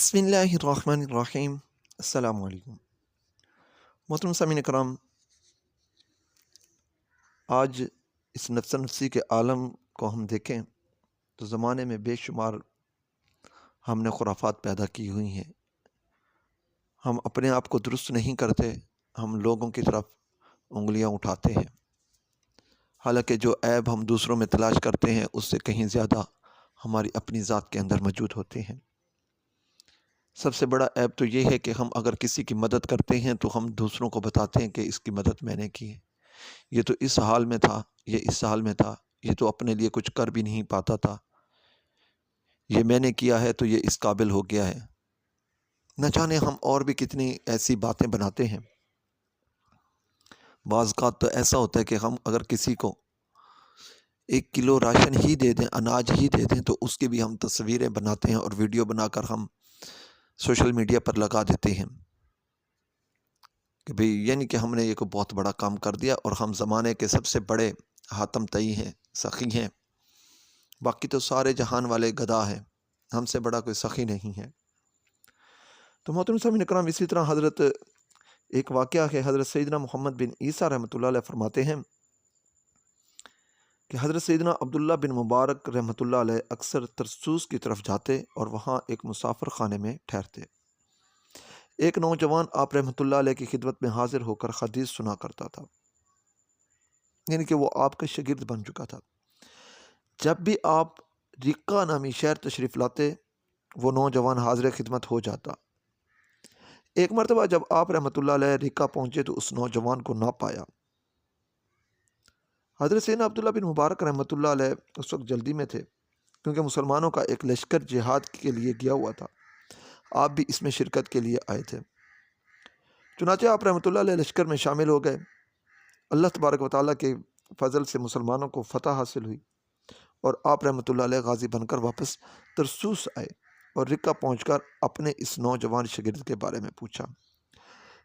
بسم اللہ الرحمن الرحیم۔ السلام علیکم محترم سامعین کرام، آج اس نفس نفسی کے عالم کو ہم دیکھیں تو زمانے میں بے شمار ہم نے خرافات پیدا کی ہوئی ہیں۔ ہم اپنے آپ کو درست نہیں کرتے، ہم لوگوں کی طرف انگلیاں اٹھاتے ہیں، حالانکہ جو عیب ہم دوسروں میں تلاش کرتے ہیں اس سے کہیں زیادہ ہماری اپنی ذات کے اندر موجود ہوتے ہیں۔ سب سے بڑا عیب تو یہ ہے کہ ہم اگر کسی کی مدد کرتے ہیں تو ہم دوسروں کو بتاتے ہیں کہ اس کی مدد میں نے کی ہے، یہ تو اس حال میں تھا، یہ اس حال میں تھا، یہ تو اپنے لیے کچھ کر بھی نہیں پاتا تھا، یہ میں نے کیا ہے تو یہ اس قابل ہو گیا ہے۔ نہ جانے ہم اور بھی کتنی ایسی باتیں بناتے ہیں۔ بعض اوقات تو ایسا ہوتا ہے کہ ہم اگر کسی کو 1 کلو راشن ہی دے دیں، اناج ہی دے دیں، تو اس کی بھی ہم تصویریں بناتے ہیں اور ویڈیو بنا کر ہم سوشل میڈیا پر لگا دیتے ہیں کہ بھئی یعنی کہ ہم نے یہ کو بہت بڑا کام کر دیا اور ہم زمانے کے سب سے بڑے حاتم طئی ہیں، سخی ہیں، باقی تو سارے جہان والے گدھا ہیں، ہم سے بڑا کوئی سخی نہیں ہے۔ تو محترم سامعین کرام، اسی طرح ایک واقعہ ہے، حضرت سیدنا محمد بن عیسیٰ رحمۃ اللہ علیہ فرماتے ہیں کہ حضرت سیدنا عبداللہ بن مبارک رحمۃ اللہ علیہ اکثر ترسوس کی طرف جاتے اور وہاں ایک مسافر خانے میں ٹھہرتے۔ ایک نوجوان آپ رحمۃ اللہ علیہ کی خدمت میں حاضر ہو کر حدیث سنا کرتا تھا، یعنی کہ وہ آپ کا شاگرد بن چکا تھا۔ جب بھی آپ رقہ نامی شہر تشریف لاتے، وہ نوجوان حاضر خدمت ہو جاتا۔ ایک مرتبہ جب آپ رحمۃ اللہ علیہ رقہ پہنچے تو اس نوجوان کو نہ پایا۔ حضرت سیدنا عبداللہ بن مبارک رحمۃ اللہ علیہ اس وقت جلدی میں تھے، کیونکہ مسلمانوں کا ایک لشکر جہاد کے لیے گیا ہوا تھا، آپ بھی اس میں شرکت کے لیے آئے تھے۔ چنانچہ آپ رحمۃ اللہ علیہ لشکر میں شامل ہو گئے۔ اللہ تبارک و تعالیٰ کے فضل سے مسلمانوں کو فتح حاصل ہوئی اور آپ رحمۃ اللہ علیہ غازی بن کر واپس ترسوس آئے اور رقہ پہنچ کر اپنے اس نوجوان شاگرد کے بارے میں پوچھا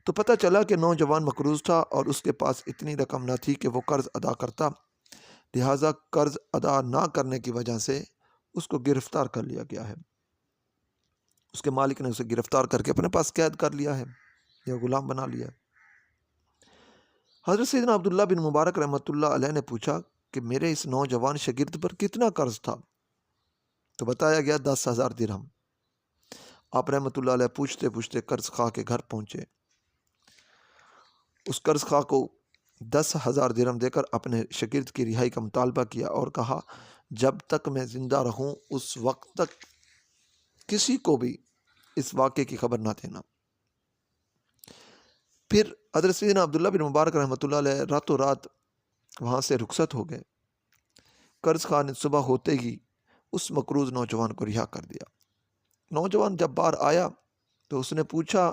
تو پتہ چلا کہ نوجوان مقروض تھا اور اس کے پاس اتنی رقم نہ تھی کہ وہ قرض ادا کرتا، لہٰذا قرض ادا نہ کرنے کی وجہ سے اس کو گرفتار کر لیا گیا ہے۔ اس کے مالک نے اسے گرفتار کر کے اپنے پاس قید کر لیا ہے یا غلام بنا لیا ہے۔ حضرت سیدنا عبداللہ بن مبارک رحمۃ اللہ علیہ نے پوچھا کہ میرے اس نوجوان شاگرد پر کتنا قرض تھا؟ تو بتایا گیا 10,000 درہم۔ آپ رحمۃ اللہ علیہ پوچھتے پوچھتے قرض خواہ کے گھر پہنچے۔ اس قرض خواہ کو 10,000 درہم دے کر اپنے شاگرد کی رہائی کا مطالبہ کیا اور کہا جب تک میں زندہ رہوں اس وقت تک کسی کو بھی اس واقعے کی خبر نہ دینا۔ پھر حضرت سیدنا عبداللہ بن مبارک رحمۃ اللہ علیہ راتوں رات وہاں سے رخصت ہو گئے۔ قرض خواہ نے صبح ہوتے ہی اس مقروض نوجوان کو رہا کر دیا۔ نوجوان جب باہر آیا تو اس نے پوچھا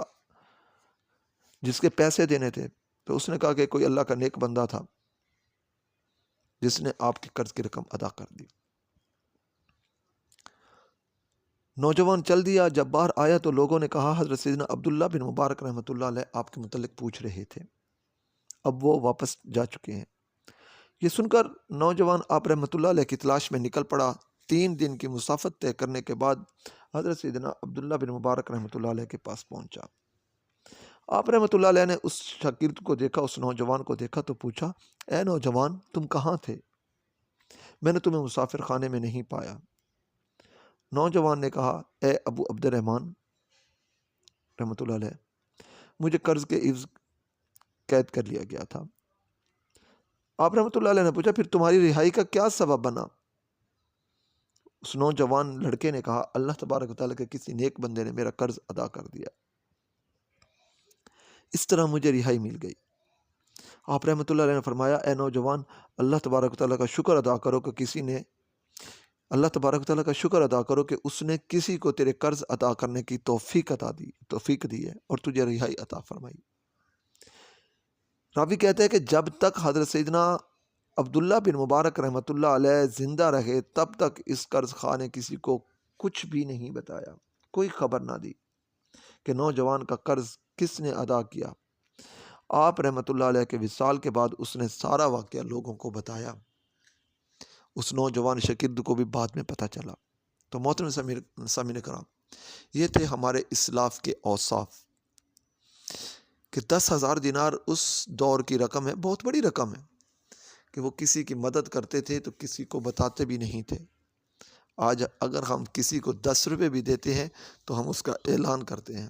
جس کے پیسے دینے تھے، تو اس نے کہا کہ کوئی اللہ کا نیک بندہ تھا جس نے آپ کی قرض کی رقم ادا کر دی۔ نوجوان چل دیا۔ جب باہر آیا تو لوگوں نے کہا حضرت سیدنا عبداللہ بن مبارک رحمۃ اللہ علیہ آپ کے متعلق پوچھ رہے تھے، اب وہ واپس جا چکے ہیں۔ یہ سن کر نوجوان آپ رحمۃ اللہ علیہ کی تلاش میں نکل پڑا۔ 3 دن کی مسافت طے کرنے کے بعد حضرت سیدنا عبداللہ بن مبارک رحمۃ اللہ علیہ کے پاس پہنچا۔ آپ رحمۃ اللہ علیہ نے اس شاگرد کو دیکھا، اس نوجوان کو دیکھا تو پوچھا اے نوجوان تم کہاں تھے؟ میں نے تمہیں مسافر خانے میں نہیں پایا۔ نوجوان نے کہا اے ابو عبد الرحمن رحمۃ اللہ علیہ، مجھے قرض کے عوض قید کر لیا گیا تھا۔ آپ رحمۃ اللہ علیہ نے پوچھا پھر تمہاری رہائی کا کیا سبب بنا؟ اس نوجوان لڑکے نے کہا اللہ تبارک و تعالیٰ کے کسی نیک بندے نے میرا قرض ادا کر دیا، اس طرح مجھے رہائی مل گئی۔ آپ رحمۃ اللہ علیہ نے فرمایا اے نوجوان، اللہ تبارک و تعالیٰ کا شکر ادا کرو کہ اس نے کسی کو تیرے قرض ادا کرنے کی توفیق دی ہے اور تجھے رہائی عطا فرمائی۔ راوی کہتے ہیں کہ جب تک حضرت سیدنا عبداللہ بن مبارک رحمۃ اللہ علیہ زندہ رہے تب تک اس قرض خواہ نے کسی کو کچھ بھی نہیں بتایا، کوئی خبر نہ دی کہ نوجوان کا قرض کس نے ادا کیا۔ آپ رحمۃ اللہ علیہ کے وصال کے بعد اس نے سارا واقعہ لوگوں کو بتایا۔ اس نوجوان شاگرد کو بھی بعد میں پتہ چلا۔ تو محترم سامعین کرام، یہ تھے ہمارے اسلاف کے اوصاف کہ 10,000 دینار اس دور کی رقم ہے، بہت بڑی رقم ہے، کہ وہ کسی کی مدد کرتے تھے تو کسی کو بتاتے بھی نہیں تھے۔ آج اگر ہم کسی کو 10 روپے بھی دیتے ہیں تو ہم اس کا اعلان کرتے ہیں۔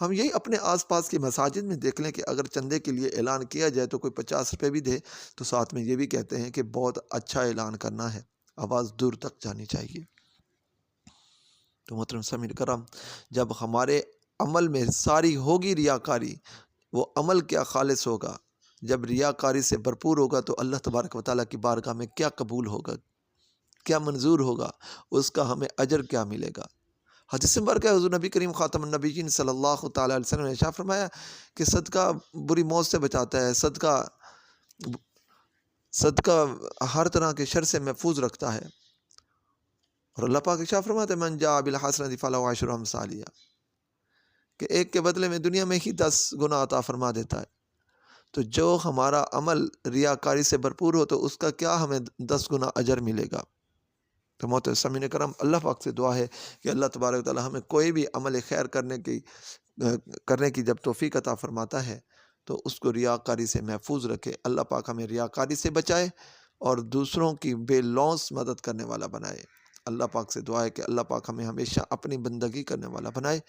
ہم یہی اپنے آس پاس کی مساجد میں دیکھ لیں کہ اگر چندے کے لیے اعلان کیا جائے تو کوئی 50 روپے بھی دے تو ساتھ میں یہ بھی کہتے ہیں کہ بہت اچھا اعلان کرنا ہے، آواز دور تک جانی چاہیے۔ تو محترم سامعین کرام، جب ہمارے عمل میں ساری ہوگی ریاکاری، وہ عمل کیا خالص ہوگا؟ جب ریاکاری سے بھرپور ہوگا تو اللہ تبارک و تعالیٰ کی بارگاہ میں کیا قبول ہوگا، کیا منظور ہوگا، اس کا ہمیں اجر کیا ملے گا؟ حدیث مبارکہ حضور نبی کریم خاتم النبیین صلی اللہ تعالیٰ علیہ وسلم نے ارشاد فرمایا کہ صدقہ بری موت سے بچاتا ہے، صدقہ ہر طرح کے شر سے محفوظ رکھتا ہے۔ اور اللہ پاک ارشاد فرماتا ہے من جاء بالحسنۃ فلہ عشر امثالہا، کہ ایک کے بدلے میں دنیا میں ہی 10 گنا عطا فرما دیتا ہے۔ تو جو ہمارا عمل ریاکاری سے بھرپور ہو تو اس کا کیا ہمیں 10 گنا اجر ملے گا؟ تو محترم سامعین کرام، اللہ پاک سے دعا ہے کہ اللہ تبارک و تعالی ہمیں کوئی بھی عمل خیر کرنے کی جب توفیق عطا فرماتا ہے تو اس کو ریاکاری سے محفوظ رکھے۔ اللہ پاک ہمیں ریاکاری سے بچائے اور دوسروں کی بے لوث مدد کرنے والا بنائے۔ اللہ پاک سے دعا ہے کہ اللہ پاک ہمیں ہمیشہ اپنی بندگی کرنے والا بنائے،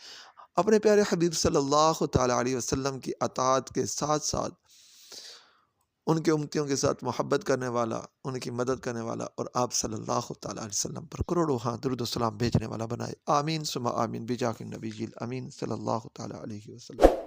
اپنے پیارے حبیب صلی اللہ تعالیٰ علیہ وسلم کی اطاعت کے ساتھ ساتھ ان کے امتیوں کے ساتھ محبت کرنے والا، ان کی مدد کرنے والا، اور آپ صلی اللہ تعالیٰ علیہ وسلم پر کروڑوں درود و سلام بھیجنے والا بنائے۔ آمین ثم آمین بجاہ النبی الامین صلی اللہ تعالیٰ علیہ وسلم۔